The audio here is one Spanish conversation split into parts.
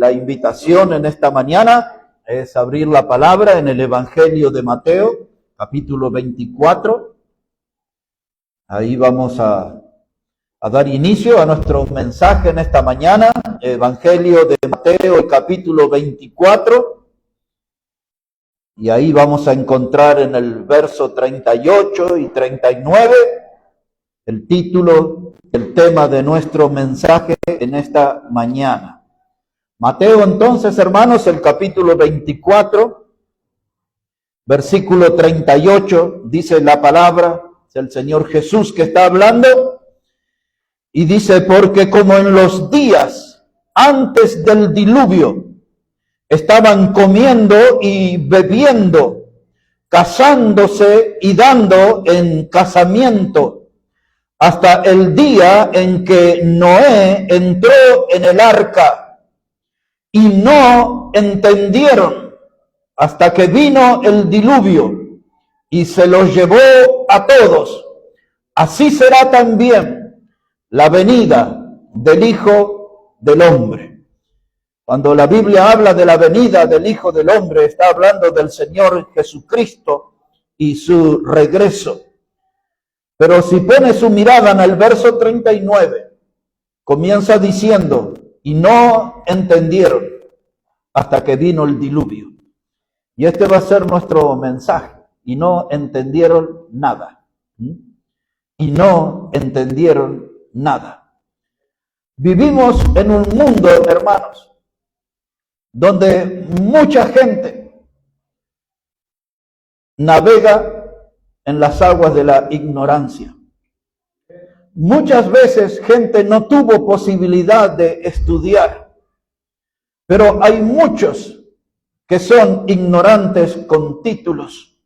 la invitación en esta mañana es abrir la palabra en el Evangelio de Mateo, capítulo 24. Ahí vamos a dar inicio a nuestro mensaje en esta mañana, Evangelio de Mateo, capítulo 24. Y ahí vamos a encontrar en el verso 38 y 39 el título, el tema de nuestro mensaje en esta mañana. Mateo entonces, hermanos, el capítulo 24, versículo 38, dice la palabra, es el Señor Jesús que está hablando, y dice, porque como en los días antes del diluvio, estaban comiendo y bebiendo, casándose y dando en casamiento, hasta el día en que Noé entró en el arca, y no entendieron hasta que vino el diluvio y se los llevó a todos. Así será también la venida del Hijo del Hombre. Cuando la Biblia habla de la venida del Hijo del Hombre, está hablando del Señor Jesucristo y su regreso. Pero si pone su mirada en el verso 39, comienza diciendo, y no entendieron hasta que vino el diluvio. Y este va a ser nuestro mensaje, y no entendieron nada. Y no entendieron nada. Vivimos en un mundo, hermanos, donde mucha gente navega en las aguas de la ignorancia. Muchas veces gente no tuvo posibilidad de estudiar, pero hay muchos que son ignorantes con títulos,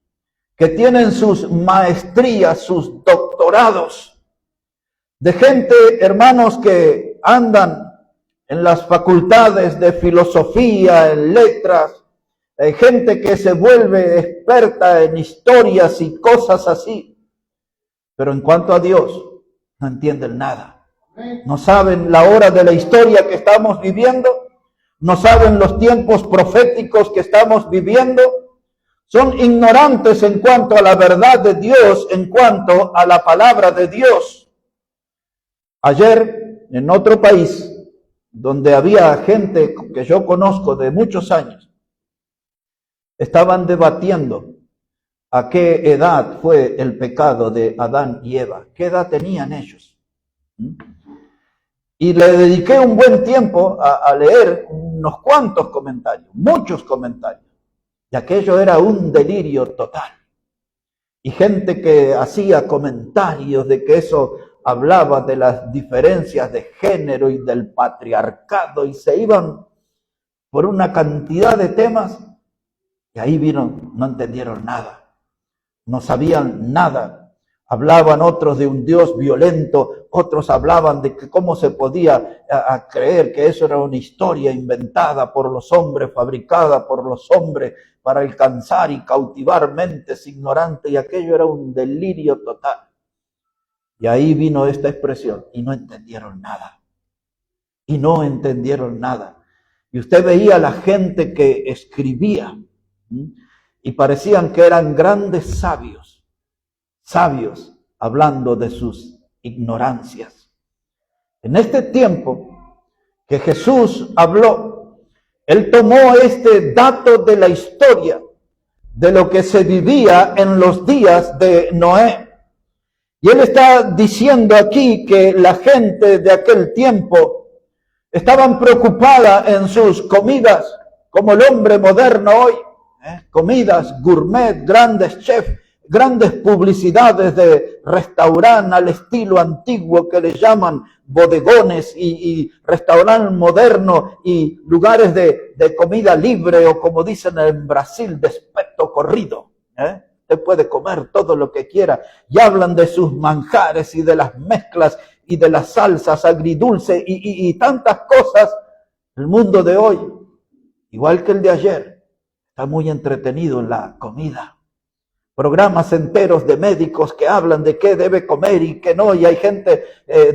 que tienen sus maestrías, sus doctorados, de gente, hermanos, que andan en las facultades de filosofía, en letras, hay gente que se vuelve experta en historias y cosas así. Pero en cuanto a Dios, no entienden nada. No saben la hora de la historia que estamos viviendo. No saben los tiempos proféticos que estamos viviendo. Son ignorantes en cuanto a la verdad de Dios, en cuanto a la palabra de Dios. Ayer, en otro país, donde había gente que yo conozco de muchos años, estaban debatiendo a qué edad fue el pecado de Adán y Eva, qué edad tenían ellos. Y le dediqué un buen tiempo a leer unos cuantos comentarios, muchos comentarios, y aquello era un delirio total. Y gente que hacía comentarios de que eso hablaba de las diferencias de género y del patriarcado, y se iban por una cantidad de temas. Y ahí vino, no entendieron nada, no sabían nada. Hablaban otros de un Dios violento, otros hablaban de que cómo se podía creer que eso era una historia inventada por los hombres, fabricada por los hombres para alcanzar y cautivar mentes ignorantes, y aquello era un delirio total. Y ahí vino esta expresión, y no entendieron nada, y no entendieron nada. Y usted veía a la gente que escribía, y parecían que eran grandes sabios hablando de sus ignorancias. En este tiempo que Jesús habló, Él tomó este dato de la historia, de lo que se vivía en los días de Noé. Y Él está diciendo aquí que la gente de aquel tiempo estaban preocupada en sus comidas, como el hombre moderno hoy. Comidas gourmet, grandes chefs, grandes publicidades de restaurante al estilo antiguo que le llaman bodegones y restaurante moderno y lugares de comida libre, o como dicen en Brasil, despeto corrido. Usted puede comer todo lo que quiera, y hablan de sus manjares y de las mezclas y de las salsas agridulces y tantas cosas. El mundo de hoy, igual que el de ayer, está muy entretenido en la comida. Programas enteros de médicos que hablan de qué debe comer y qué no, y hay gente,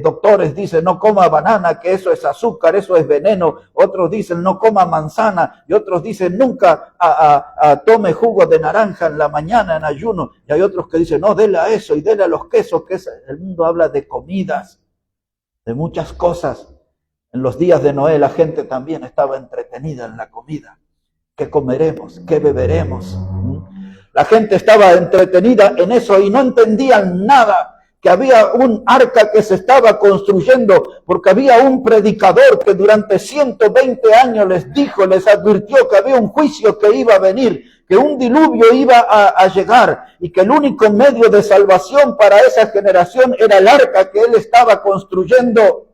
doctores dicen no coma banana, que eso es azúcar, eso es veneno, otros dicen no coma manzana, y otros dicen nunca tome jugo de naranja en la mañana en ayuno, y hay otros que dicen no, dele a eso y dele a los quesos, que el mundo habla de comidas, de muchas cosas. En los días de Noé la gente también estaba entretenida en la comida. ¿Qué comeremos? ¿Qué beberemos? La gente estaba entretenida en eso y no entendían nada, que había un arca que se estaba construyendo, porque había un predicador que durante 120 años les dijo, les advirtió que había un juicio que iba a venir, que un diluvio iba a llegar y que el único medio de salvación para esa generación era el arca que él estaba construyendo.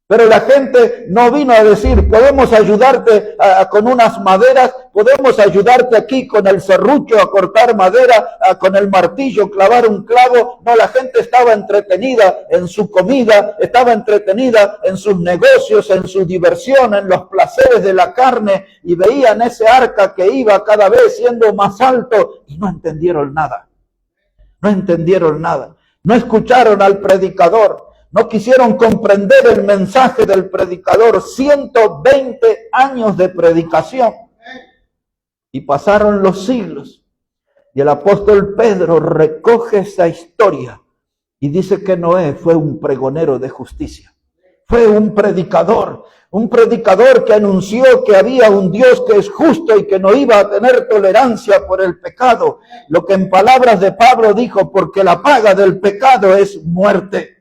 Pero la gente no vino a decir, podemos ayudarte con unas maderas, podemos ayudarte aquí con el serrucho a cortar madera, con el martillo clavar un clavo. No, la gente estaba entretenida en su comida, estaba entretenida en sus negocios, en su diversión, en los placeres de la carne, y veían ese arca que iba cada vez siendo más alto y no entendieron nada. No entendieron nada. No escucharon al predicador. No quisieron comprender el mensaje del predicador. 120 años de predicación. Y pasaron los siglos. Y el apóstol Pedro recoge esa historia y dice que Noé fue un pregonero de justicia. Fue un predicador que anunció que había un Dios que es justo y que no iba a tener tolerancia por el pecado. Lo que en palabras de Pablo dijo, porque la paga del pecado es muerte.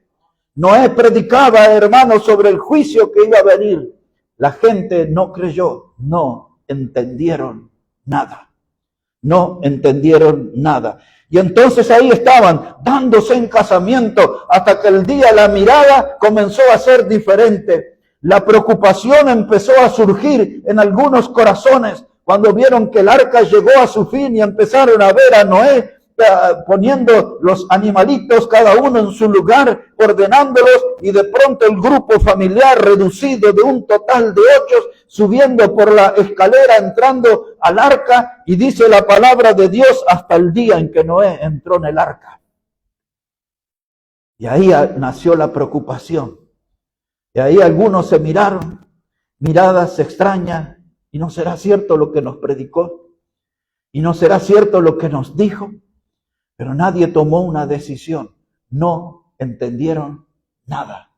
Noé predicaba, hermanos, sobre el juicio que iba a venir. La gente no creyó, no entendieron nada. No entendieron nada. Y entonces ahí estaban, dándose en casamiento, hasta que el día la mirada comenzó a ser diferente. La preocupación empezó a surgir en algunos corazones, cuando vieron que el arca llegó a su fin y empezaron a ver a Noé poniendo los animalitos cada uno en su lugar, ordenándolos, y de pronto el grupo familiar reducido de un total de 8 subiendo por la escalera, entrando al arca, y dice la palabra de Dios hasta el día en que Noé entró en el arca. Y ahí nació la preocupación. Y ahí algunos se miraron, miradas extrañas, y no será cierto lo que nos predicó, y no será cierto lo que nos dijo. Pero nadie tomó una decisión, no entendieron nada.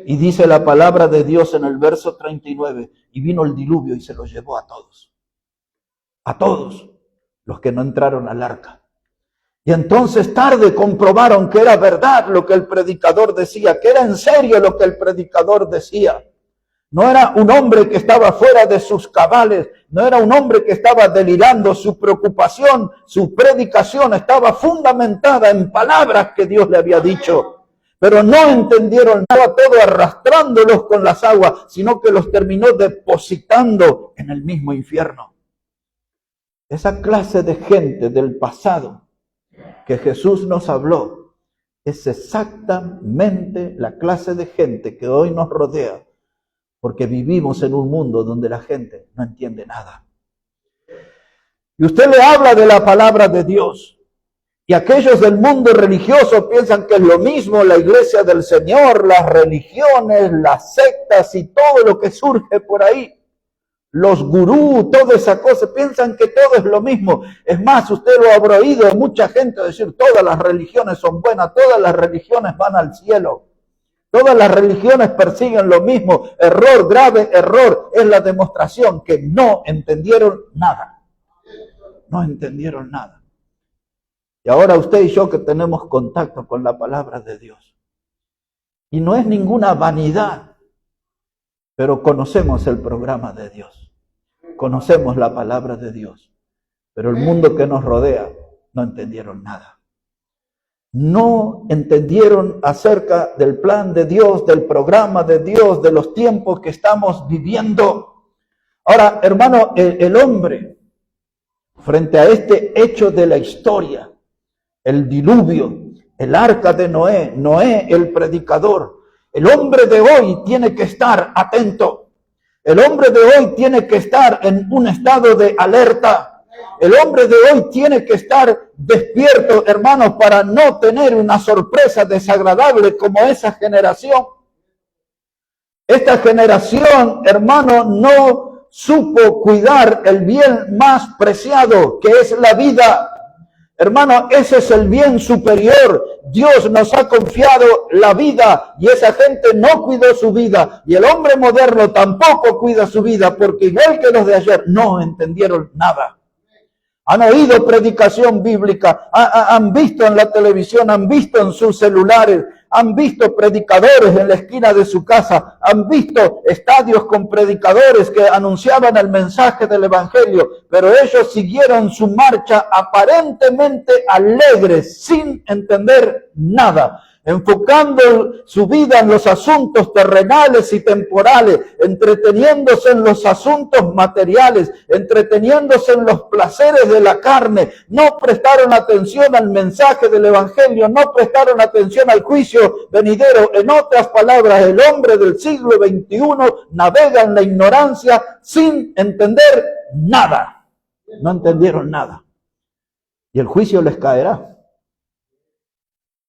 Y dice la palabra de Dios en el verso 39, y vino el diluvio y se los llevó a todos los que no entraron al arca. Y entonces tarde comprobaron que era verdad lo que el predicador decía, que era en serio lo que el predicador decía. No era un hombre que estaba fuera de sus cabales, no era un hombre que estaba delirando. Su preocupación, su predicación estaba fundamentada en palabras que Dios le había dicho. Pero no entendieron nada, todo arrastrándolos con las aguas, sino que los terminó depositando en el mismo infierno. Esa clase de gente del pasado que Jesús nos habló es exactamente la clase de gente que hoy nos rodea. Porque vivimos en un mundo donde la gente no entiende nada. Y usted le habla de la palabra de Dios. Y aquellos del mundo religioso piensan que es lo mismo la iglesia del Señor, las religiones, las sectas y todo lo que surge por ahí. Los gurús, toda esa cosa, piensan que todo es lo mismo. Es más, usted lo habrá oído mucha gente decir, todas las religiones son buenas, todas las religiones van al cielo. Todas las religiones persiguen lo mismo. Error, grave error. Es la demostración que no entendieron nada. No entendieron nada. Y ahora usted y yo que tenemos contacto con la palabra de Dios. Y no es ninguna vanidad, pero conocemos el programa de Dios. Conocemos la palabra de Dios. Pero el mundo que nos rodea no entendieron nada. No entendieron acerca del plan de Dios, del programa de Dios, de los tiempos que estamos viviendo. Ahora, hermano, el hombre, frente a este hecho de la historia, el diluvio, el arca de Noé, Noé el predicador, el hombre de hoy tiene que estar atento. El hombre de hoy tiene que estar en un estado de alerta. El hombre de hoy tiene que estar despierto, hermanos, para no tener una sorpresa desagradable como esa generación. Esta generación, hermano, no supo cuidar el bien más preciado, que es la vida. Hermano, ese es el bien superior. Dios nos ha confiado la vida y esa gente no cuidó su vida. Y el hombre moderno tampoco cuida su vida, porque igual que los de ayer, no entendieron nada. Han oído predicación bíblica, han visto en la televisión, han visto en sus celulares, han visto predicadores en la esquina de su casa, han visto estadios con predicadores que anunciaban el mensaje del evangelio, pero ellos siguieron su marcha aparentemente alegres, sin entender nada, enfocando su vida en los asuntos terrenales y temporales, entreteniéndose en los asuntos materiales, entreteniéndose en los placeres de la carne. No prestaron atención al mensaje del evangelio, no prestaron atención al juicio venidero. En otras palabras, el hombre del siglo XXI navega en la ignorancia sin entender nada. No entendieron nada. Y el juicio les caerá.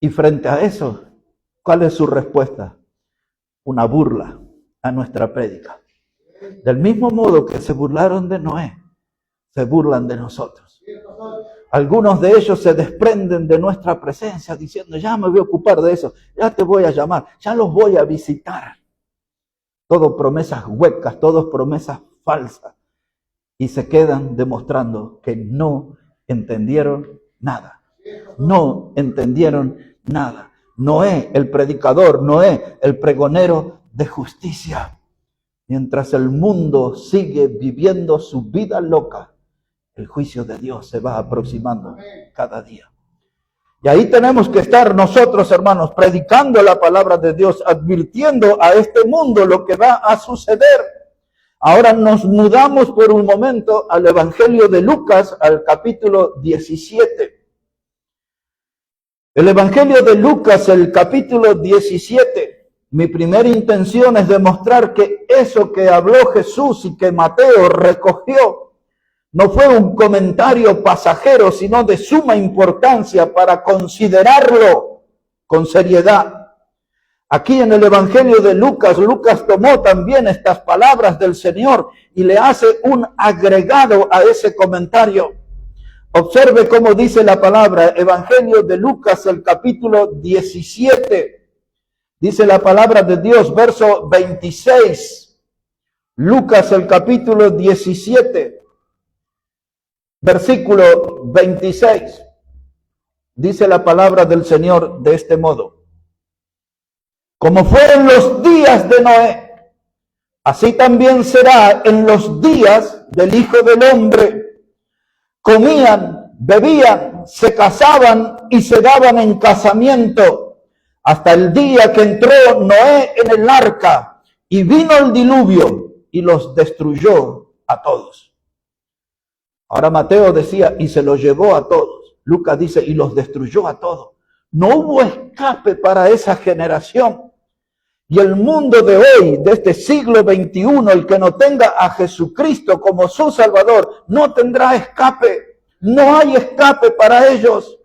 Y frente a eso, ¿cuál es su respuesta? Una burla a nuestra prédica. Del mismo modo que se burlaron de Noé, se burlan de nosotros. Algunos de ellos se desprenden de nuestra presencia diciendo, ya me voy a ocupar de eso, ya te voy a llamar, ya los voy a visitar. Todo promesas huecas, todas promesas falsas. Y se quedan demostrando que no entendieron nada. No entendieron nada. Noé, el predicador, Noé, el pregonero de justicia. Mientras el mundo sigue viviendo su vida loca, el juicio de Dios se va aproximando cada día. Y ahí tenemos que estar nosotros, hermanos, predicando la palabra de Dios, advirtiendo a este mundo lo que va a suceder. Ahora nos mudamos por un momento al Evangelio de Lucas, al capítulo 17. El Evangelio de Lucas, el capítulo 17. Mi primera intención es demostrar que eso que habló Jesús y que Mateo recogió no fue un comentario pasajero, sino de suma importancia para considerarlo con seriedad. Aquí en el Evangelio de Lucas, Lucas tomó también estas palabras del Señor y le hace un agregado a ese comentario. Observe cómo dice la palabra, Evangelio de Lucas, el capítulo 17. Dice la palabra de Dios, verso 26. Lucas, el capítulo 17, versículo 26. Dice la palabra del Señor de este modo. Como fueron los días de Noé, así también será en los días del Hijo del Hombre. Comían, bebían, se casaban y se daban en casamiento hasta el día que entró Noé en el arca y vino el diluvio y los destruyó a todos. Ahora Mateo decía, y se los llevó a todos. Lucas dice, y los destruyó a todos. No hubo escape para esa generación. Y el mundo de hoy, de este siglo XXI, el que no tenga a Jesucristo como su Salvador, no tendrá escape. No hay escape para ellos.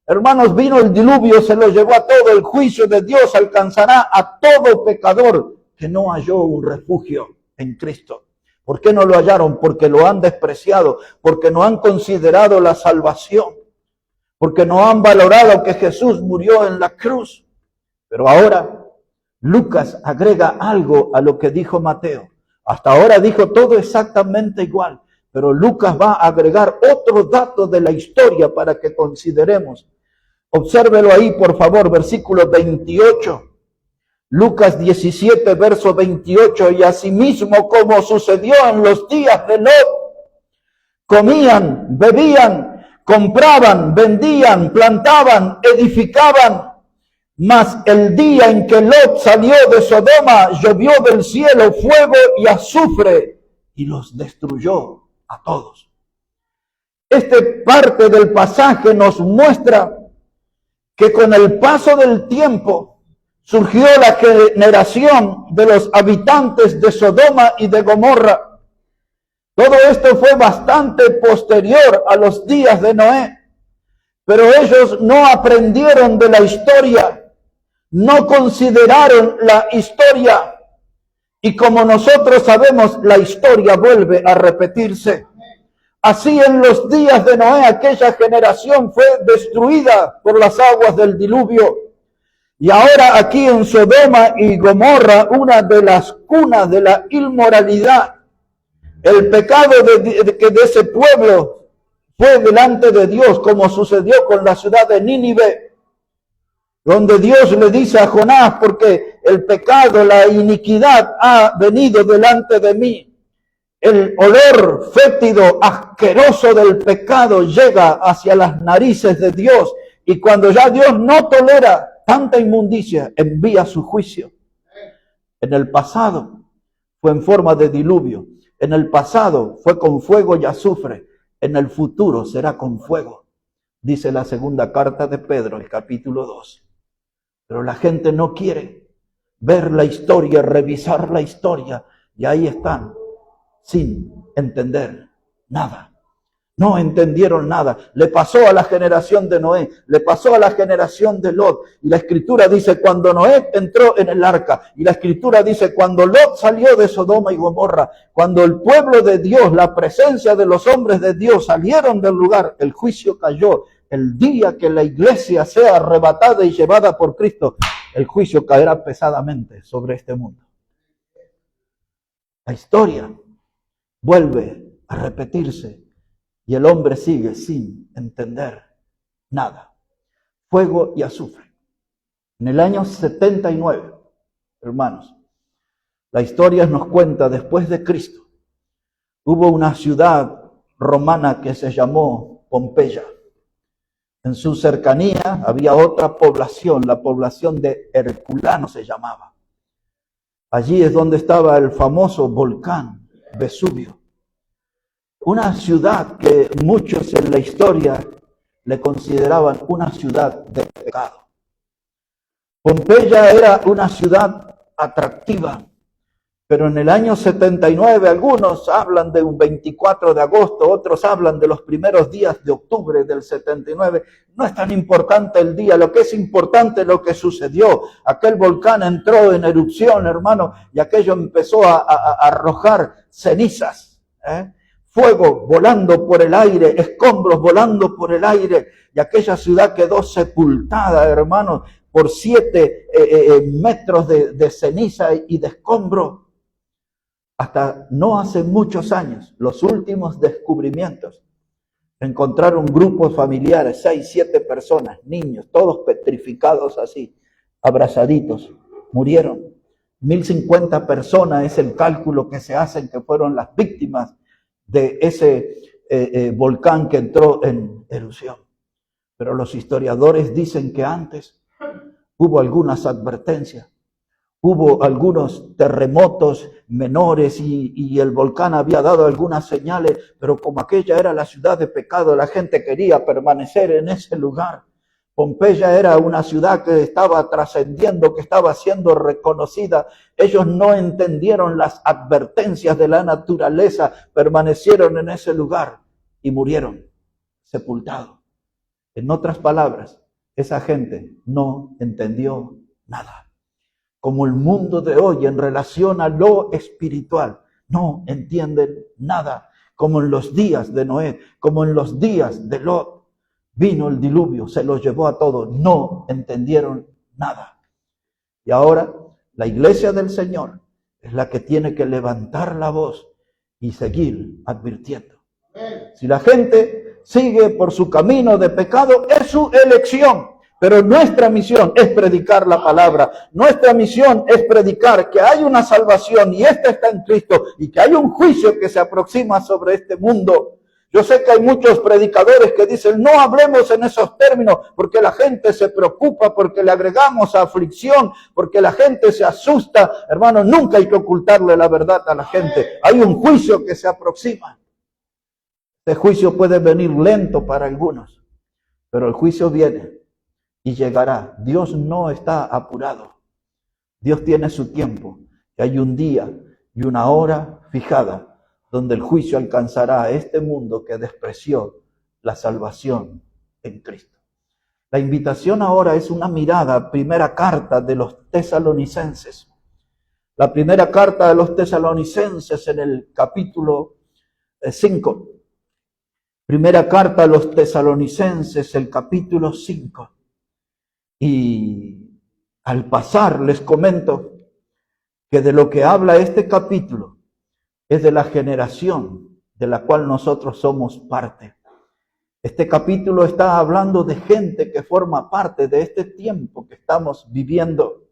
Hermanos, vino el diluvio, se lo llevó a todo. El juicio de Dios alcanzará a todo pecador que no halló un refugio en Cristo. ¿Por qué no lo hallaron? Porque lo han despreciado, porque no han considerado la salvación, porque no han valorado que Jesús murió en la cruz. Pero ahora Lucas agrega algo a lo que dijo Mateo. Hasta ahora dijo todo exactamente igual, pero Lucas va a agregar otro dato de la historia para que consideremos. Obsérvelo ahí, por favor, versículo 28. Lucas 17, verso 28. Y asimismo, como sucedió en los días de Lot, comían, bebían, compraban, vendían, plantaban, edificaban. Mas el día en que Lot salió de Sodoma, llovió del cielo fuego y azufre y los destruyó a todos. Esta parte del pasaje nos muestra que con el paso del tiempo surgió la generación de los habitantes de Sodoma y de Gomorra. Todo esto fue bastante posterior a los días de Noé, pero ellos no aprendieron de la historia, no consideraron la historia, y como nosotros sabemos, la historia vuelve a repetirse. Así en los días de Noé, aquella generación fue destruida por las aguas del diluvio. Y ahora aquí en Sodoma y Gomorra, una de las cunas de la inmoralidad, el pecado de ese pueblo fue delante de Dios, como sucedió con la ciudad de Nínive, donde Dios le dice a Jonás, porque el pecado, la iniquidad ha venido delante de mí. El olor fétido, asqueroso del pecado llega hacia las narices de Dios, y cuando ya Dios no tolera tanta inmundicia, envía su juicio. En el pasado fue en forma de diluvio, en el pasado fue con fuego y azufre, en el futuro será con fuego, dice la segunda carta de Pedro, el capítulo 2. Pero la gente no quiere ver la historia, revisar la historia, y ahí están, sin entender nada. No entendieron nada. Le pasó a la generación de Noé, le pasó a la generación de Lot. Y la Escritura dice, cuando Noé entró en el arca, y la Escritura dice, cuando Lot salió de Sodoma y Gomorra, cuando el pueblo de Dios, la presencia de los hombres de Dios salieron del lugar, el juicio cayó. El día que la iglesia sea arrebatada y llevada por Cristo, el juicio caerá pesadamente sobre este mundo. La historia vuelve a repetirse. Y el hombre sigue sin entender nada. Fuego y azufre. En el año 79, hermanos, la historia nos cuenta, después de Cristo, hubo una ciudad romana que se llamó Pompeya. En su cercanía había otra población, la población de Herculano se llamaba. Allí es donde estaba el famoso volcán Vesubio. Una ciudad que muchos en la historia le consideraban una ciudad de pecado. Pompeya era una ciudad atractiva, pero en el año 79 algunos hablan de un 24 de agosto, otros hablan de los primeros días de octubre del 79. No es tan importante el día, lo que es importante es lo que sucedió. Aquel volcán entró en erupción, hermano, y aquello empezó a arrojar cenizas, fuego volando por el aire, escombros volando por el aire, y aquella ciudad quedó sepultada, hermanos, por 7 metros de ceniza y de escombro. Hasta no hace muchos años, los últimos descubrimientos, encontraron grupos familiares, 6, 7 personas, niños, todos petrificados así, abrazaditos, murieron. 1050 personas es el cálculo que se hacen que fueron las víctimas de ese volcán que entró en erupción. Pero los historiadores dicen que antes hubo algunas advertencias, hubo algunos terremotos menores y el volcán había dado algunas señales, pero como aquella era la ciudad de pecado, la gente quería permanecer en ese lugar. Pompeya era una ciudad que estaba trascendiendo, que estaba siendo reconocida. Ellos no entendieron las advertencias de la naturaleza, permanecieron en ese lugar y murieron sepultados. En otras palabras, esa gente no entendió nada. Como el mundo de hoy en relación a lo espiritual, no entienden nada. Como en los días de Noé, como en los días de Lot. Vino el diluvio, se los llevó a todos, no entendieron nada. Y ahora la iglesia del Señor es la que tiene que levantar la voz y seguir advirtiendo. Si la gente sigue por su camino de pecado, es su elección. Pero nuestra misión es predicar la palabra. Nuestra misión es predicar que hay una salvación y esta está en Cristo y que hay un juicio que se aproxima sobre este mundo. Yo sé que hay muchos predicadores que dicen, no hablemos en esos términos, porque la gente se preocupa, porque le agregamos aflicción, porque la gente se asusta. Hermano, nunca hay que ocultarle la verdad a la gente. Hay un juicio que se aproxima. Este juicio puede venir lento para algunos, pero el juicio viene y llegará. Dios no está apurado. Dios tiene su tiempo. Y hay un día y una hora fijada donde el juicio alcanzará a este mundo que despreció la salvación en Cristo. La invitación ahora es una mirada, primera carta de los tesalonicenses. La primera carta de los tesalonicenses en el capítulo 5. Primera carta a los tesalonicenses, el capítulo 5. Y al pasar les comento que de lo que habla este capítulo es de la generación de la cual nosotros somos parte. Este capítulo está hablando de gente que forma parte de este tiempo que estamos viviendo.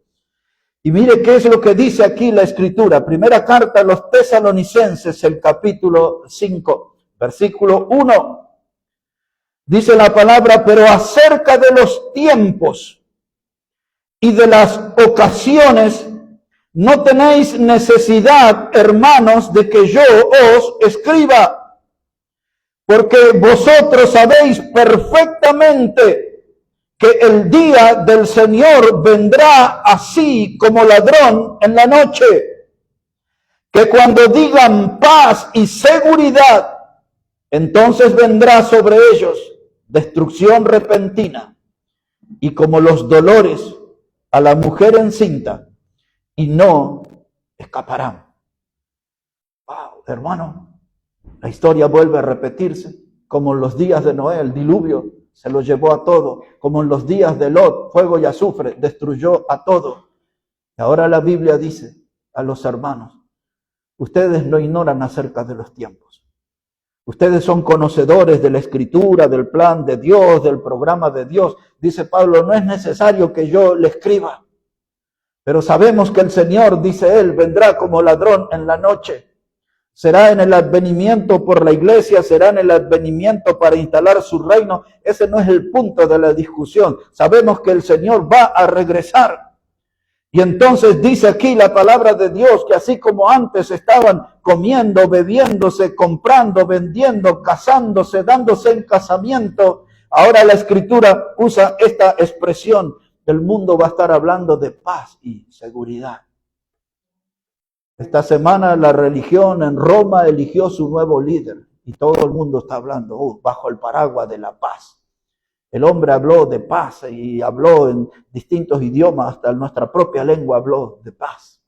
Y mire qué es lo que dice aquí la Escritura. Primera carta a los tesalonicenses, el capítulo 5, versículo 1. Dice la palabra: pero acerca de los tiempos y de las ocasiones, no tenéis necesidad, hermanos, de que yo os escriba, porque vosotros sabéis perfectamente que el día del Señor vendrá así como ladrón en la noche, que cuando digan paz y seguridad, entonces vendrá sobre ellos destrucción repentina, y como los dolores a la mujer encinta, y no escaparán. Wow, hermano, la historia vuelve a repetirse, como en los días de Noé, el diluvio se lo llevó a todo, como en los días de Lot, fuego y azufre, destruyó a todo. Y ahora la Biblia dice a los hermanos: ustedes no ignoran acerca de los tiempos. Ustedes son conocedores de la Escritura, del plan de Dios, del programa de Dios. Dice Pablo: no es necesario que yo le escriba. Pero sabemos que el Señor, dice él, vendrá como ladrón en la noche. Será en el advenimiento por la iglesia, será en el advenimiento para instalar su reino. Ese no es el punto de la discusión. Sabemos que el Señor va a regresar. Y entonces dice aquí la palabra de Dios que así como antes estaban comiendo, bebiéndose, comprando, vendiendo, casándose, dándose en casamiento, ahora la Escritura usa esta expresión: el mundo va a estar hablando de paz y seguridad. Esta semana la religión en Roma eligió su nuevo líder y todo el mundo está hablando bajo el paraguas de la paz. El hombre habló de paz y habló en distintos idiomas, hasta en nuestra propia lengua habló de paz.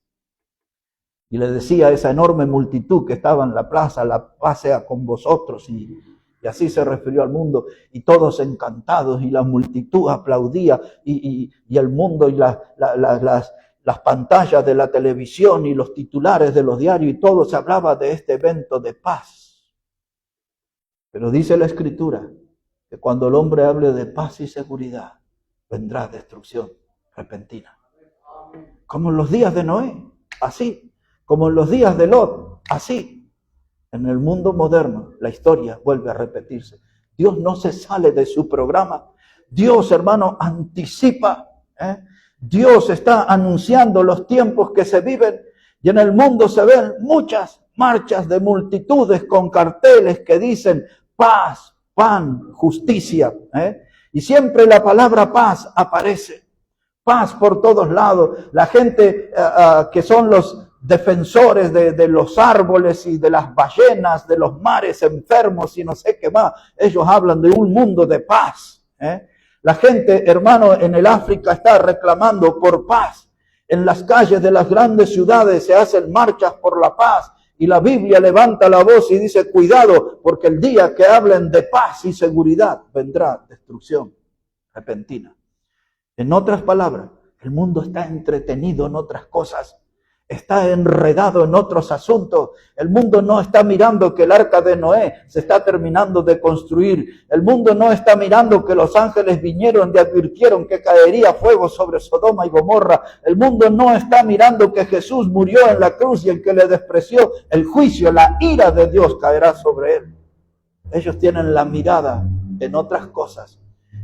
Y le decía a esa enorme multitud que estaba en la plaza: la paz sea con vosotros. Y así se refirió al mundo, y todos encantados, y la multitud aplaudía, y el mundo y las pantallas de la televisión y los titulares de los diarios, y todo se hablaba de este evento de paz. Pero dice la Escritura que cuando el hombre hable de paz y seguridad, vendrá destrucción repentina. Como en los días de Noé, así. Como en los días de Lot, así. En el mundo moderno, la historia vuelve a repetirse. Dios no se sale de su programa. Dios, hermano, anticipa. Dios está anunciando los tiempos que se viven. Y en el mundo se ven muchas marchas de multitudes con carteles que dicen paz, pan, justicia. Y siempre la palabra paz aparece. Paz por todos lados. La gente que son los defensores de los árboles y de las ballenas, de los mares enfermos y no sé qué más, ellos hablan de un mundo de paz. La gente, hermano, en el África está reclamando por paz. En las calles de las grandes ciudades se hacen marchas por la paz. Y la Biblia levanta la voz y dice: cuidado, porque el día que hablen de paz y seguridad vendrá destrucción repentina. En otras palabras, el mundo está entretenido en otras cosas, está enredado en otros asuntos. El mundo no está mirando que el arca de Noé se está terminando de construir. El mundo no está mirando que los ángeles vinieron y advirtieron que caería fuego sobre Sodoma y Gomorra. El mundo no está mirando que Jesús murió en la cruz y el que le despreció, el juicio, la ira de Dios caerá sobre él. Ellos tienen la mirada en otras cosas.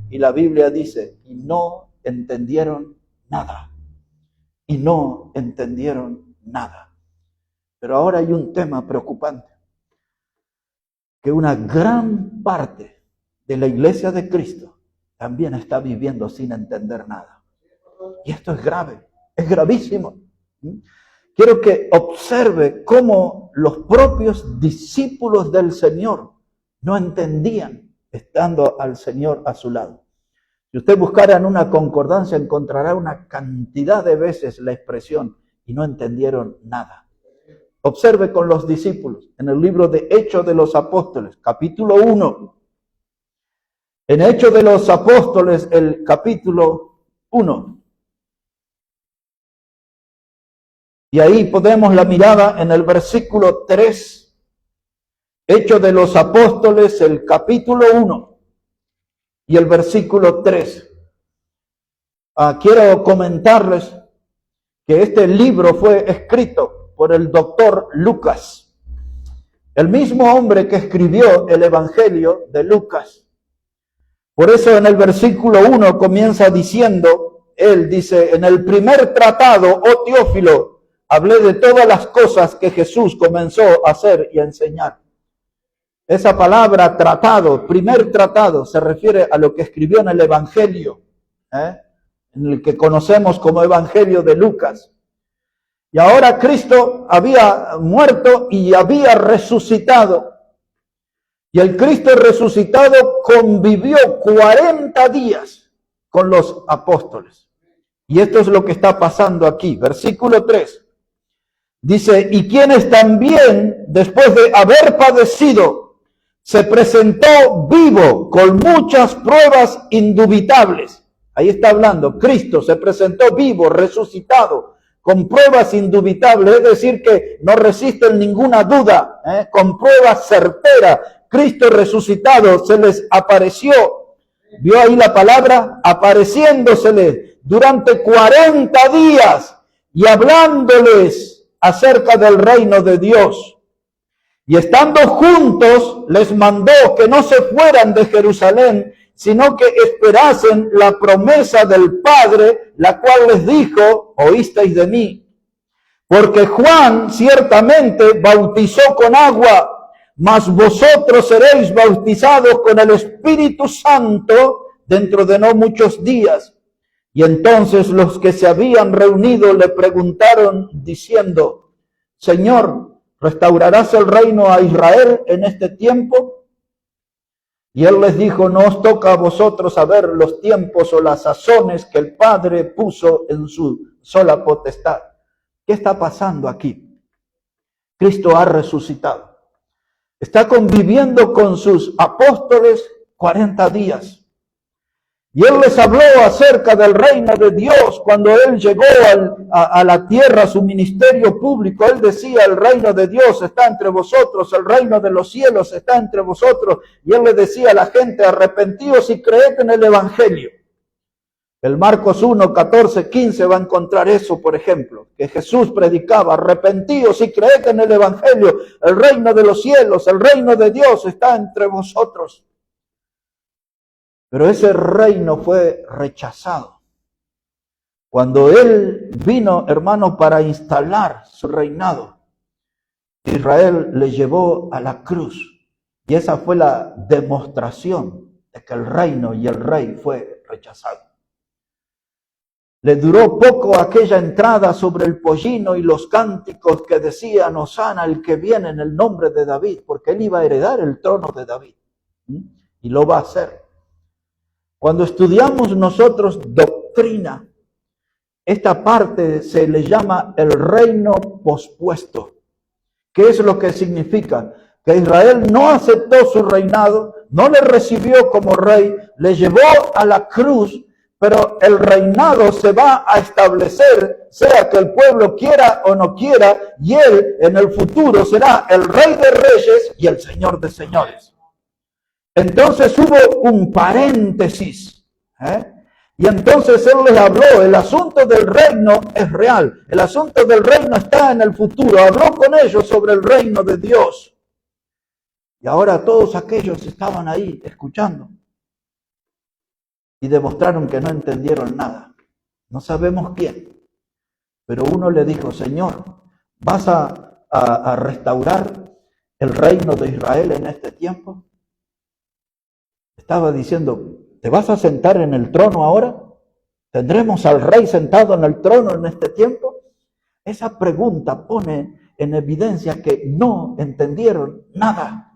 Y la Biblia dice: y no entendieron nada. Y no entendieron nada. Pero ahora hay un tema preocupante, que una gran parte de la iglesia de Cristo también está viviendo sin entender nada. Y esto es grave, es gravísimo. quiero que observe cómo los propios discípulos del Señor no entendían estando al Señor a su lado. Si usted buscara en una concordancia, encontrará una cantidad de veces la expresión y no entendieron nada. Observe con los discípulos en el libro de Hechos de los Apóstoles, capítulo 1. En Hechos de los Apóstoles, el capítulo 1. Y ahí ponemos la mirada en el versículo 3. Hechos de los Apóstoles, el capítulo 1 y el versículo 3. Quiero comentarles que este libro fue escrito por el doctor Lucas, el mismo hombre que escribió el Evangelio de Lucas. Por eso en el versículo 1 comienza diciendo, él dice, en el primer tratado, oh Teófilo, hablé de todas las cosas que Jesús comenzó a hacer y a enseñar. Esa palabra tratado, primer tratado, se refiere a lo que escribió en el Evangelio, en el que conocemos como Evangelio de Lucas. Y ahora Cristo había muerto y había resucitado. Y el Cristo resucitado convivió 40 días con los apóstoles. Y esto es lo que está pasando aquí. Versículo 3. Dice, y quienes también, después de haber padecido, se presentó vivo con muchas pruebas indubitables. Ahí está hablando, Cristo se presentó vivo, resucitado, con pruebas indubitables, es decir, que no resisten ninguna duda, con pruebas certeras. Cristo resucitado se les apareció, vio ahí la palabra, apareciéndoseles durante 40 días y hablándoles acerca del reino de Dios. Y estando juntos, les mandó que no se fueran de Jerusalén, sino que esperasen la promesa del Padre, la cual les dijo, oísteis de mí. Porque Juan ciertamente bautizó con agua, mas vosotros seréis bautizados con el Espíritu Santo dentro de no muchos días. Y entonces los que se habían reunido le preguntaron diciendo, Señor, ¿restaurarás el reino a Israel en este tiempo? Y él les dijo, no os toca a vosotros saber los tiempos o las sazones que el Padre puso en su sola potestad. ¿Qué está pasando aquí? Cristo ha resucitado. Está conviviendo con sus apóstoles 40 días. Y él les habló acerca del reino de Dios. Cuando él llegó a la tierra, su ministerio público, él decía, el reino de Dios está entre vosotros, el reino de los cielos está entre vosotros. Y él le decía a la gente, arrepentíos y creed en el Evangelio. El Marcos 1, 14, 15 va a encontrar eso, por ejemplo, que Jesús predicaba, arrepentíos y creed en el Evangelio, el reino de los cielos, el reino de Dios está entre vosotros. Pero ese reino fue rechazado. Cuando él vino, hermano, para instalar su reinado, Israel le llevó a la cruz. Y esa fue la demostración de que el reino y el rey fue rechazado. Le duró poco aquella entrada sobre el pollino y los cánticos que decían, Hosana el que viene en el nombre de David, porque él iba a heredar el trono de David. Y lo va a hacer. Cuando estudiamos nosotros doctrina, esta parte se le llama el reino pospuesto. ¿Qué es lo que significa? Que Israel no aceptó su reinado, no le recibió como rey, le llevó a la cruz, pero el reinado se va a establecer, sea que el pueblo quiera o no quiera, y él en el futuro será el rey de reyes y el señor de señores. Entonces hubo un paréntesis, y entonces él les habló, el asunto del reino es real, el asunto del reino está en el futuro, habló con ellos sobre el reino de Dios. Y ahora todos aquellos estaban ahí escuchando y demostraron que no entendieron nada. No sabemos quién, pero uno le dijo, Señor, ¿vas a restaurar el reino de Israel en este tiempo? Estaba diciendo, ¿te vas a sentar en el trono ahora? ¿Tendremos al rey sentado en el trono en este tiempo? Esa pregunta pone en evidencia que no entendieron nada,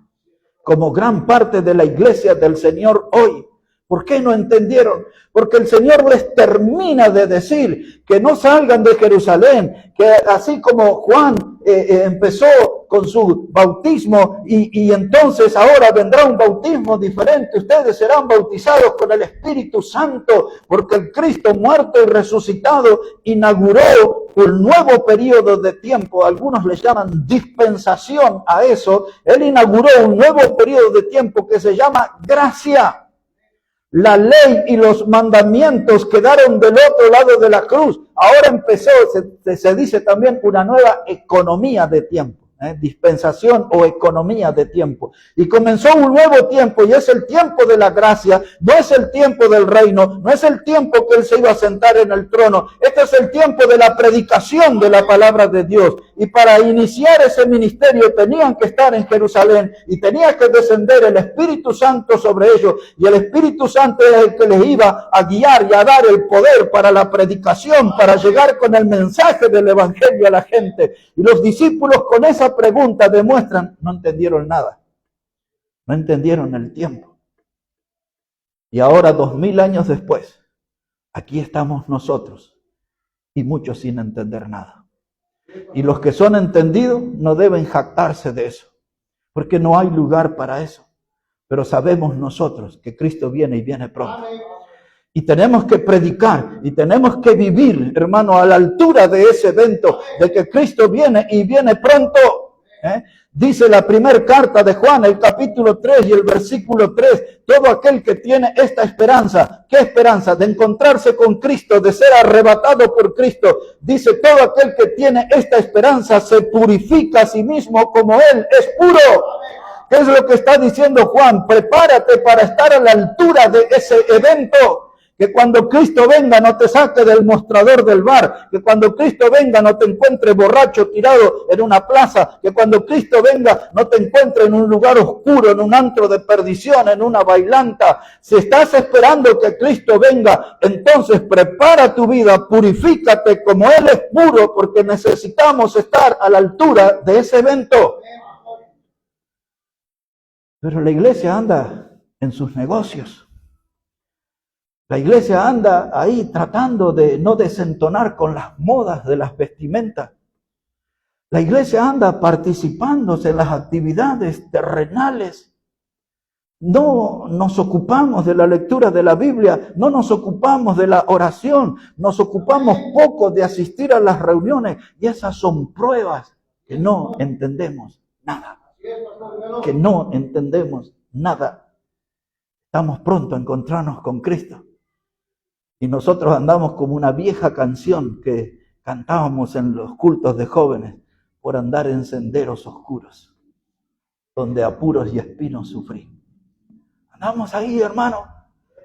como gran parte de la iglesia del Señor hoy. ¿Por qué no entendieron? Porque el Señor les termina de decir que no salgan de Jerusalén, que así como Juan empezó con su bautismo y entonces ahora vendrá un bautismo diferente, ustedes serán bautizados con el Espíritu Santo, porque el Cristo muerto y resucitado inauguró un nuevo periodo de tiempo. Algunos le llaman dispensación a eso. Él inauguró un nuevo periodo de tiempo que se llama gracia. La ley y los mandamientos quedaron del otro lado de la cruz. Ahora empezó, se dice también, una nueva economía de tiempo. Dispensación o economía de tiempo. Y comenzó un nuevo tiempo, y es el tiempo de la gracia. No es el tiempo del reino, no es el tiempo que Él se iba a sentar en el trono. Este es el tiempo de la predicación de la palabra de Dios. Y para iniciar ese ministerio tenían que estar en Jerusalén y tenía que descender el Espíritu Santo sobre ellos. Y el Espíritu Santo es el que les iba a guiar y a dar el poder para la predicación, para llegar con el mensaje del Evangelio a la gente. Y los discípulos con esa pregunta demuestran, no entendieron nada. No entendieron el tiempo. Y ahora, 2000 años después, aquí estamos nosotros y muchos sin entender nada. Y los que son entendidos no deben jactarse de eso, porque no hay lugar para eso. Pero sabemos nosotros que Cristo viene y viene pronto. Y tenemos que predicar y tenemos que vivir, hermano, a la altura de ese evento, de que Cristo viene y viene pronto. Dice la primera carta de Juan, el capítulo 3 y el versículo 3, todo aquel que tiene esta esperanza, ¿qué esperanza? De encontrarse con Cristo, de ser arrebatado por Cristo. Dice, todo aquel que tiene esta esperanza se purifica a sí mismo como Él es puro. ¿Qué es lo que está diciendo Juan? Prepárate para estar a la altura de ese evento. Que cuando Cristo venga no te saque del mostrador del bar. Que cuando Cristo venga no te encuentre borracho tirado en una plaza. Que cuando Cristo venga no te encuentre en un lugar oscuro, en un antro de perdición, en una bailanta. Si estás esperando que Cristo venga, entonces prepara tu vida, purifícate como Él es puro, porque necesitamos estar a la altura de ese evento. Pero la iglesia anda en sus negocios. La iglesia anda ahí tratando de no desentonar con las modas de las vestimentas. La iglesia anda participándose en las actividades terrenales. No nos ocupamos de la lectura de la Biblia, no nos ocupamos de la oración, nos ocupamos poco de asistir a las reuniones, y esas son pruebas que no entendemos nada. Que no entendemos nada. Estamos pronto a encontrarnos con Cristo. Y nosotros andamos como una vieja canción que cantábamos en los cultos de jóvenes, por andar en senderos oscuros, donde apuros y espinos sufrí. Andamos ahí, hermano,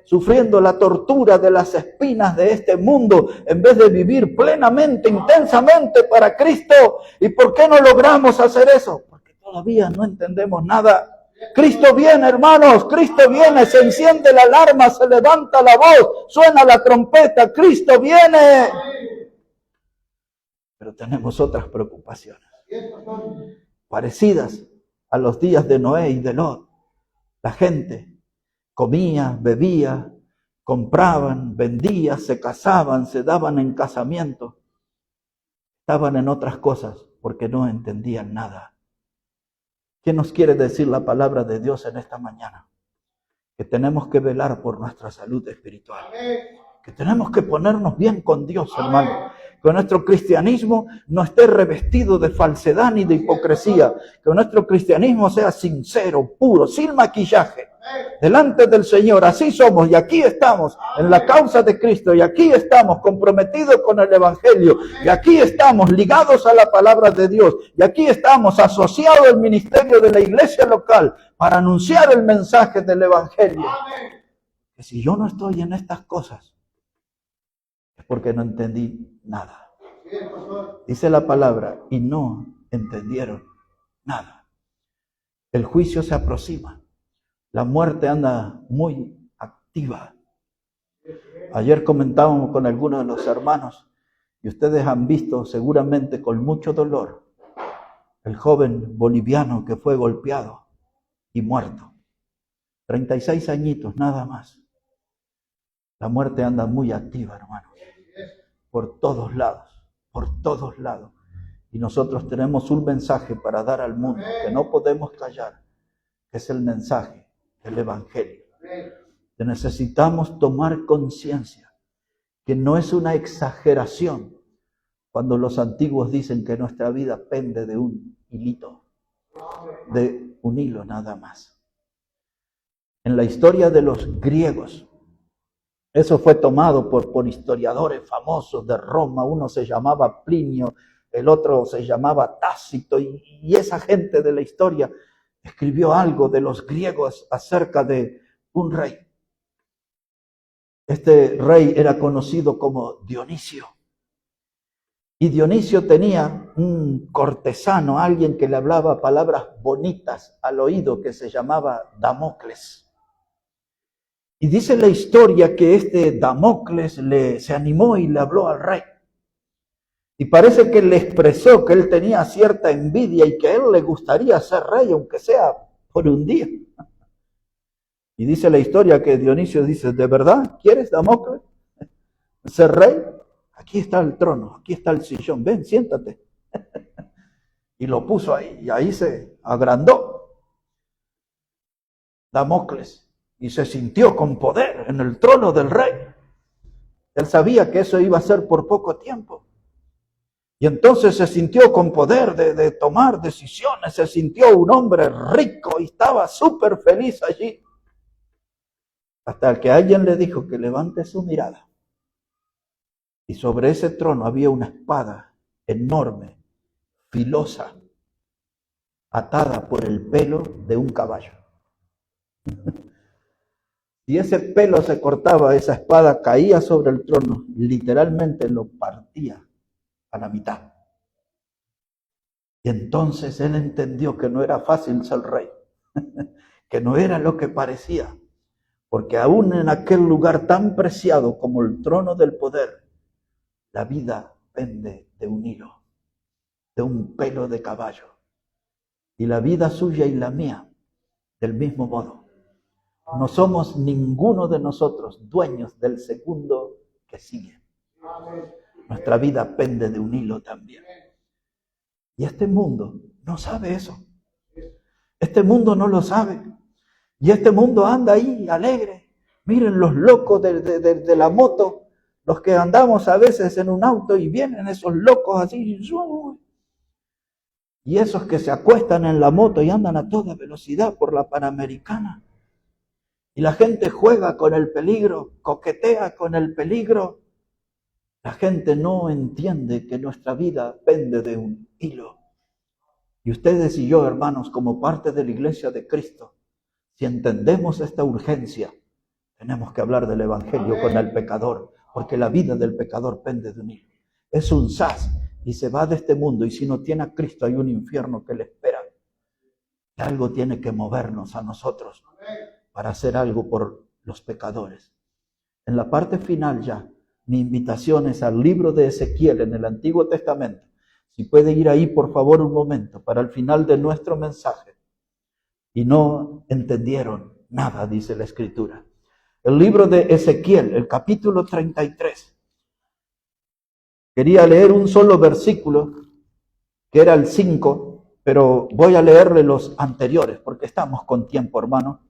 sufriendo la tortura de las espinas de este mundo, en vez de vivir plenamente, intensamente para Cristo. ¿Y por qué no logramos hacer eso? Porque todavía no entendemos nada. Cristo viene, hermanos, Cristo viene, se enciende la alarma, se levanta la voz, suena la trompeta, Cristo viene. Pero tenemos otras preocupaciones, parecidas a los días de Noé y de Lot. La gente comía, bebía, compraban, vendían, se casaban, se daban en casamiento. Estaban en otras cosas porque no entendían nada. ¿Qué nos quiere decir la palabra de Dios en esta mañana? Que tenemos que velar por nuestra salud espiritual. Que tenemos que ponernos bien con Dios, hermano. Que nuestro cristianismo no esté revestido de falsedad ni de hipocresía. Que nuestro cristianismo sea sincero, puro, sin maquillaje. Delante del Señor, así somos, y aquí estamos en la causa de Cristo, y aquí estamos comprometidos con el Evangelio, y aquí estamos ligados a la palabra de Dios, y aquí estamos asociados al ministerio de la iglesia local para anunciar el mensaje del Evangelio. Que si yo no estoy en estas cosas, es porque no entendí nada. Dice la palabra, y no entendieron nada. El juicio se aproxima. La muerte anda muy activa. Ayer comentábamos con algunos de los hermanos Y ustedes han visto seguramente con mucho dolor el joven boliviano que fue golpeado y muerto. 36 añitos, nada más. La muerte anda muy activa, hermanos. Por todos lados, por todos lados. Y nosotros tenemos un mensaje para dar al mundo que no podemos callar, que es el mensaje del Evangelio. Que necesitamos tomar conciencia que no es una exageración cuando los antiguos dicen que nuestra vida pende de un hilito, de un hilo nada más. En la historia de los griegos, eso fue tomado por historiadores famosos de Roma. Uno se llamaba Plinio, el otro se llamaba Tácito, y esa gente de la historia escribió algo de los griegos acerca de un rey. Este rey era conocido como Dionisio. Y Dionisio tenía un cortesano, alguien que le hablaba palabras bonitas al oído, que se llamaba Damocles. Y dice la historia que este Damocles se animó y le habló al rey. Y parece que le expresó que él tenía cierta envidia y que a él le gustaría ser rey, aunque sea por un día. Y dice la historia que Dionisio dice, ¿de verdad quieres, Damocles, ser rey? Aquí está el trono, aquí está el sillón, ven, siéntate. Y lo puso ahí, y ahí se agrandó Damocles, y se sintió con poder en el trono del rey. Él sabía que eso iba a ser por poco tiempo. Y entonces se sintió con poder de tomar decisiones, se sintió un hombre rico y estaba súper feliz allí. Hasta que alguien le dijo que levante su mirada. Y sobre ese trono había una espada enorme, filosa, atada por el pelo de un caballo. Si ese pelo se cortaba, esa espada caía sobre el trono, literalmente lo partía a la mitad. Y entonces él entendió que no era fácil ser rey, que no era lo que parecía, porque aún en aquel lugar tan preciado como el trono del poder, la vida pende de un hilo, de un pelo de caballo. Y la vida suya y la mía, del mismo modo. No somos ninguno de nosotros dueños del segundo que sigue. Nuestra vida pende de un hilo también. Y este mundo no sabe eso. Este mundo no lo sabe. Y este mundo anda ahí alegre. Miren los locos de la moto. Los que andamos a veces en un auto y vienen esos locos así. Y esos que se acuestan en la moto y andan a toda velocidad por la Panamericana. Y la gente juega con el peligro, coquetea con el peligro. La gente no entiende que nuestra vida pende de un hilo. Y ustedes y yo, hermanos, como parte de la Iglesia de Cristo, si entendemos esta urgencia, tenemos que hablar del Evangelio con el pecador, porque la vida del pecador pende de un hilo. Es un sas y se va de este mundo, y si no tiene a Cristo hay un infierno que le espera. Y algo tiene que movernos a nosotros para hacer algo por los pecadores. En la parte final ya, mi invitación es al libro de Ezequiel en el Antiguo Testamento. Si puede ir ahí, por favor, un momento, para el final de nuestro mensaje. Y no entendieron nada, dice la Escritura. El libro de Ezequiel, el capítulo 33. Quería leer un solo versículo, que era el 5, pero voy a leerle los anteriores, porque estamos con tiempo, hermano.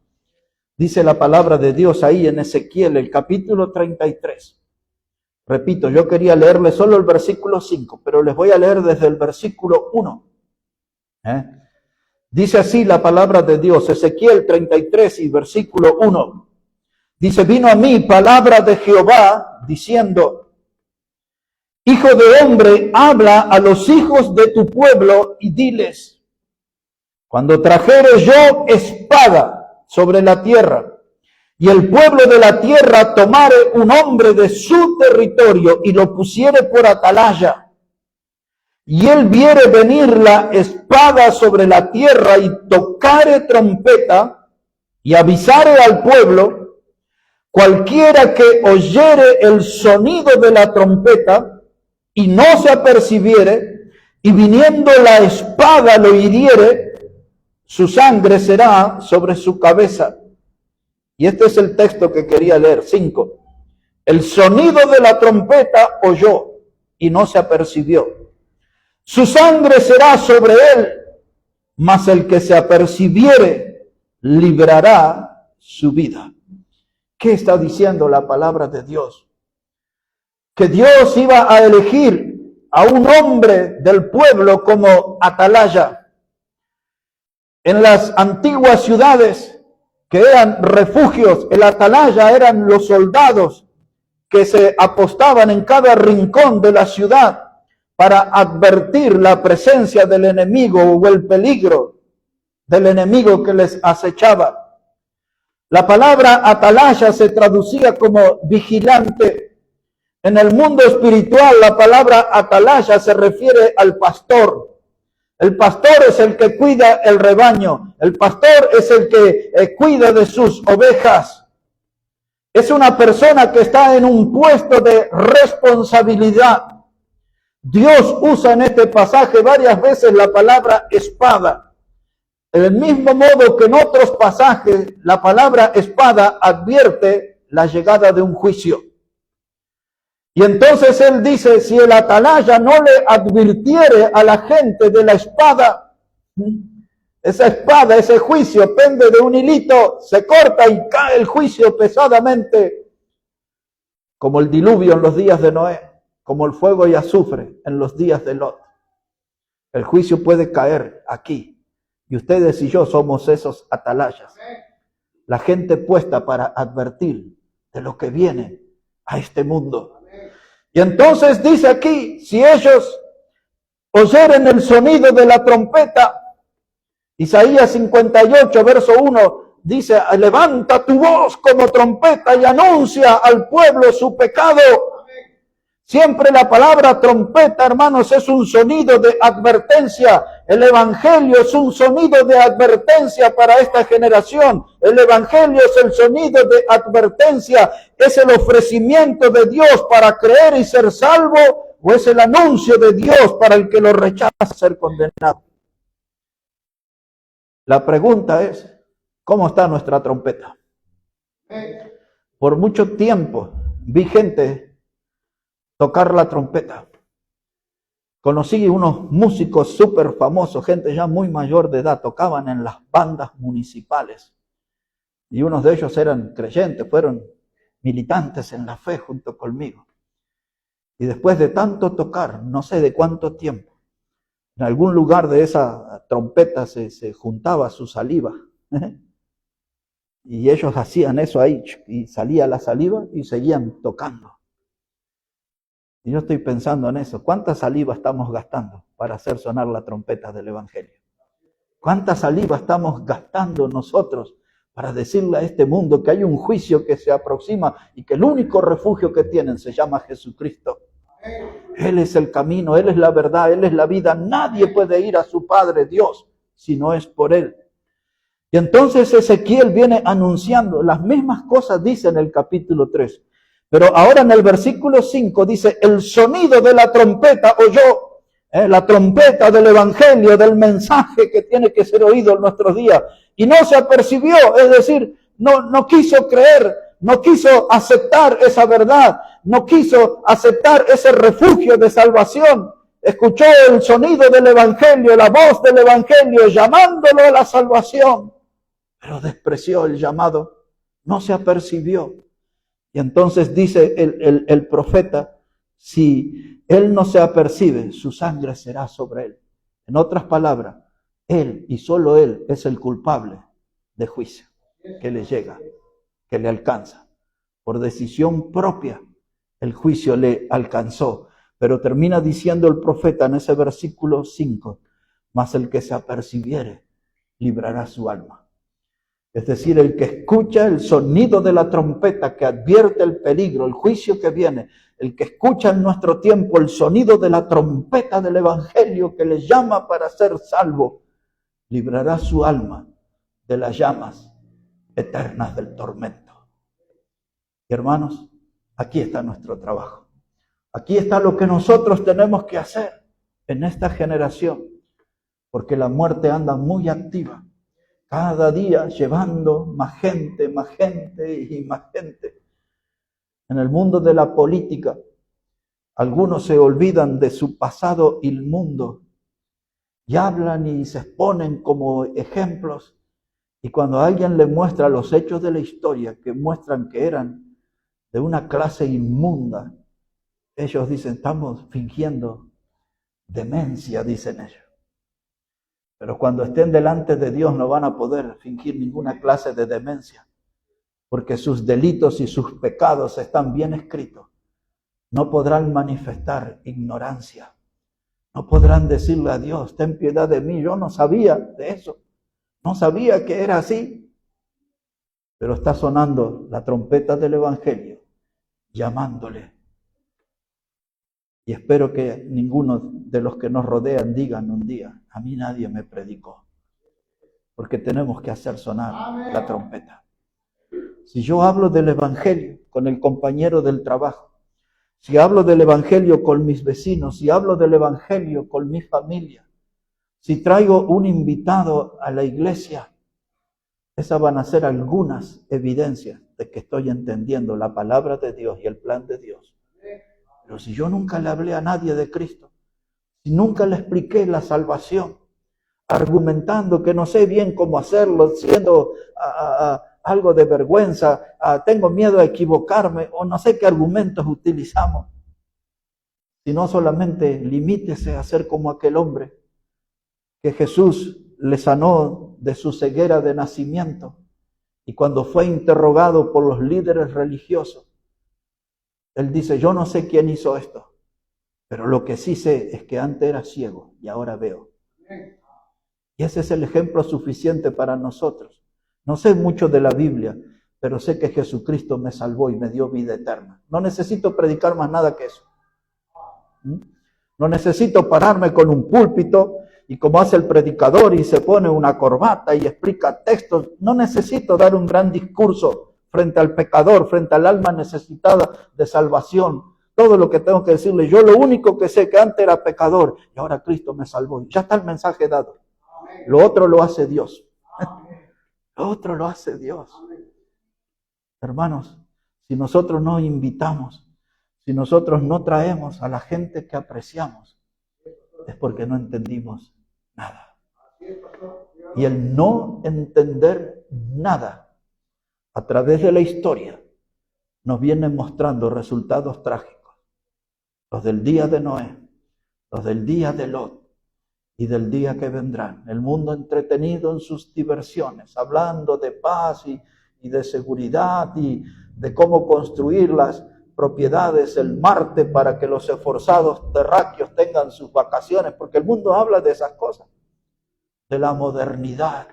Dice la palabra de Dios ahí en Ezequiel, el capítulo 33. Repito, yo quería leerle solo el versículo 5, pero les voy a leer desde el versículo 1. Dice así la palabra de Dios, Ezequiel 33 y versículo 1. Dice, vino a mí palabra de Jehová diciendo, Hijo de hombre, habla a los hijos de tu pueblo y diles, cuando trajere yo espada sobre la tierra, y el pueblo de la tierra tomare un hombre de su territorio y lo pusiere por atalaya, y él viere venir la espada sobre la tierra y tocare trompeta y avisare al pueblo, cualquiera que oyere el sonido de la trompeta y no se apercibiere, y viniendo la espada lo hiriere, su sangre será sobre su cabeza. Y este es el texto que quería leer. 5. El sonido de la trompeta oyó y no se apercibió. Su sangre será sobre él, mas el que se apercibiere librará su vida. ¿Qué está diciendo la palabra de Dios? Que Dios iba a elegir a un hombre del pueblo como atalaya. En las antiguas ciudades que eran refugios, el atalaya eran los soldados que se apostaban en cada rincón de la ciudad para advertir la presencia del enemigo o el peligro del enemigo que les acechaba. La palabra atalaya se traducía como vigilante. En el mundo espiritual, la palabra atalaya se refiere al pastor. El pastor es el que cuida el rebaño. El pastor es el que cuida de sus ovejas. Es una persona que está en un puesto de responsabilidad. Dios usa en este pasaje varias veces la palabra espada. En el mismo modo que en otros pasajes, la palabra espada advierte la llegada de un juicio. Y entonces él dice, si el atalaya no le advirtiere a la gente de la espada, esa espada, ese juicio pende de un hilito, se corta y cae el juicio pesadamente, como el diluvio en los días de Noé, como el fuego y azufre en los días de Lot. El juicio puede caer aquí. Y ustedes y yo somos esos atalayas. La gente puesta para advertir de lo que viene a este mundo. Y entonces dice aquí, si ellos oyeren el sonido de la trompeta, Isaías 58, verso 1, dice, levanta tu voz como trompeta y anuncia al pueblo su pecado. Siempre la palabra trompeta, hermanos, es un sonido de advertencia. El evangelio es un sonido de advertencia para esta generación. El evangelio es el sonido de advertencia. Es el ofrecimiento de Dios para creer y ser salvo, o es el anuncio de Dios para el que lo rechaza ser condenado. La pregunta es, ¿cómo está nuestra trompeta? Por mucho tiempo vi gente tocar la trompeta. Conocí unos músicos súper famosos, gente ya muy mayor de edad, tocaban en las bandas municipales. Y unos de ellos eran creyentes, fueron militantes en la fe junto conmigo. Y después de tanto tocar, no sé de cuánto tiempo, en algún lugar de esa trompeta se juntaba su saliva. Y ellos hacían eso ahí, y salía la saliva y seguían tocando. Y yo estoy pensando en eso. ¿Cuánta saliva estamos gastando para hacer sonar la trompeta del evangelio? ¿Cuánta saliva estamos gastando nosotros para decirle a este mundo que hay un juicio que se aproxima y que el único refugio que tienen se llama Jesucristo? Él es el camino, Él es la verdad, Él es la vida. Nadie puede ir a su Padre Dios si no es por Él. Y entonces Ezequiel viene anunciando las mismas cosas, dice en el capítulo 3. Pero ahora en el versículo 5 dice, el sonido de la trompeta oyó, la trompeta del evangelio, del mensaje que tiene que ser oído en nuestros días. Y no se apercibió, es decir, no quiso creer, no quiso aceptar esa verdad, no quiso aceptar ese refugio de salvación. Escuchó el sonido del evangelio, la voz del evangelio, llamándolo a la salvación. Pero despreció el llamado, no se apercibió. Y entonces dice el profeta, si él no se apercibe, su sangre será sobre él. En otras palabras, él y solo él es el culpable de juicio que le llega, que le alcanza. Por decisión propia, el juicio le alcanzó. Pero termina diciendo el profeta en ese versículo 5, mas el que se apercibiere, librará su alma. Es decir, el que escucha el sonido de la trompeta que advierte el peligro, el juicio que viene, el que escucha en nuestro tiempo el sonido de la trompeta del evangelio que le llama para ser salvo, librará su alma de las llamas eternas del tormento. Y hermanos, aquí está nuestro trabajo. Aquí está lo que nosotros tenemos que hacer en esta generación, porque la muerte anda muy activa, cada día llevando más gente y más gente. En el mundo de la política, algunos se olvidan de su pasado inmundo y hablan y se exponen como ejemplos, y cuando alguien le muestra los hechos de la historia que muestran que eran de una clase inmunda, ellos dicen, estamos fingiendo demencia, dicen ellos. Pero cuando estén delante de Dios no van a poder fingir ninguna clase de demencia, porque sus delitos y sus pecados están bien escritos. No podrán manifestar ignorancia. No podrán decirle a Dios, ten piedad de mí, yo no sabía de eso. No sabía que era así. Pero está sonando la trompeta del Evangelio, llamándole. Y espero que ninguno de los que nos rodean digan un día, a mí nadie me predicó. Porque tenemos que hacer sonar la trompeta. Si yo hablo del Evangelio con el compañero del trabajo, si hablo del Evangelio con mis vecinos, si hablo del Evangelio con mi familia, si traigo un invitado a la iglesia, esas van a ser algunas evidencias de que estoy entendiendo la palabra de Dios y el plan de Dios. Pero si yo nunca le hablé a nadie de Cristo, si nunca le expliqué la salvación, argumentando que no sé bien cómo hacerlo, siendo algo de vergüenza, tengo miedo a equivocarme, o no sé qué argumentos utilizamos, sino solamente limítese a ser como aquel hombre que Jesús le sanó de su ceguera de nacimiento, y cuando fue interrogado por los líderes religiosos, él dice, yo no sé quién hizo esto, pero lo que sí sé es que antes era ciego y ahora veo. Y ese es el ejemplo suficiente para nosotros. No sé mucho de la Biblia, pero sé que Jesucristo me salvó y me dio vida eterna. No necesito predicar más nada que eso. No necesito pararme con un púlpito y como hace el predicador y se pone una corbata y explica textos. No necesito dar un gran discurso frente al pecador, frente al alma necesitada de salvación. Todo lo que tengo que decirle, yo lo único que sé que antes era pecador y ahora Cristo me salvó. Ya está el mensaje dado. Lo otro lo hace Dios. Lo otro lo hace Dios. Hermanos, si nosotros no invitamos, si nosotros no traemos a la gente que apreciamos, es porque no entendimos nada. Y el no entender nada a través de la historia nos viene mostrando resultados trágicos. Los del día de Noé, los del día de Lot y del día que vendrán. El mundo entretenido en sus diversiones, hablando de paz y de seguridad y de cómo construir las propiedades el Marte para que los esforzados terráqueos tengan sus vacaciones, porque el mundo habla de esas cosas, de la modernidad.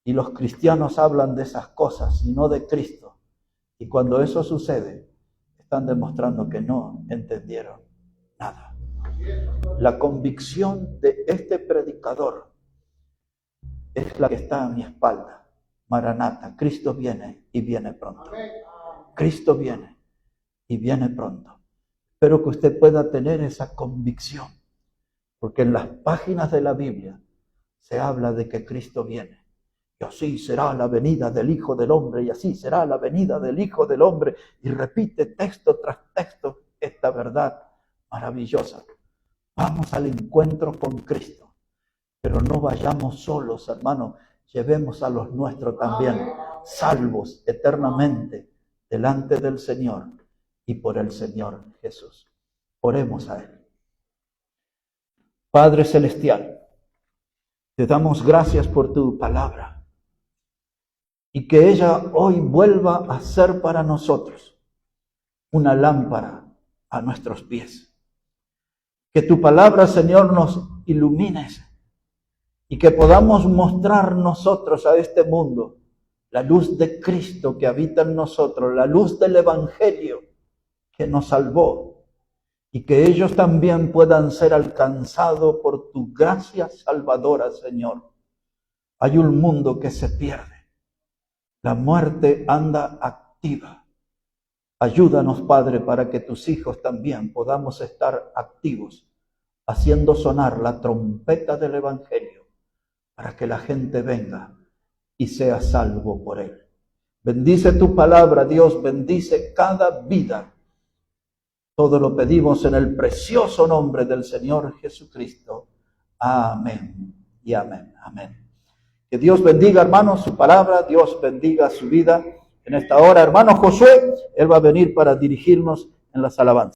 Y los cristianos hablan de esas cosas y no de Cristo. Y cuando eso sucede, están demostrando que no entendieron nada. La convicción de este predicador es la que está a mi espalda. Maranata, Cristo viene y viene pronto. Cristo viene y viene pronto. Espero que usted pueda tener esa convicción, porque en las páginas de la Biblia se habla de que Cristo viene. Y así será la venida del Hijo del Hombre, y así será la venida del Hijo del Hombre. Y repite texto tras texto esta verdad maravillosa. Vamos al encuentro con Cristo, pero no vayamos solos, hermanos. Llevemos a los nuestros también, salvos eternamente delante del Señor y por el Señor Jesús. Oremos a Él. Padre Celestial, te damos gracias por tu palabra. Y que ella hoy vuelva a ser para nosotros una lámpara a nuestros pies. Que tu palabra, Señor, nos ilumine y que podamos mostrar nosotros a este mundo la luz de Cristo que habita en nosotros, la luz del Evangelio que nos salvó, y que ellos también puedan ser alcanzados por tu gracia salvadora, Señor. Hay un mundo que se pierde. La muerte anda activa. Ayúdanos, Padre, para que tus hijos también podamos estar activos, haciendo sonar la trompeta del Evangelio, para que la gente venga y sea salvo por él. Bendice tu palabra, Dios, bendice cada vida. Todo lo pedimos en el precioso nombre del Señor Jesucristo. Amén y amén. Amén. Que Dios bendiga, hermanos, su palabra. Dios bendiga su vida. En esta hora, hermano Josué, él va a venir para dirigirnos en las alabanzas.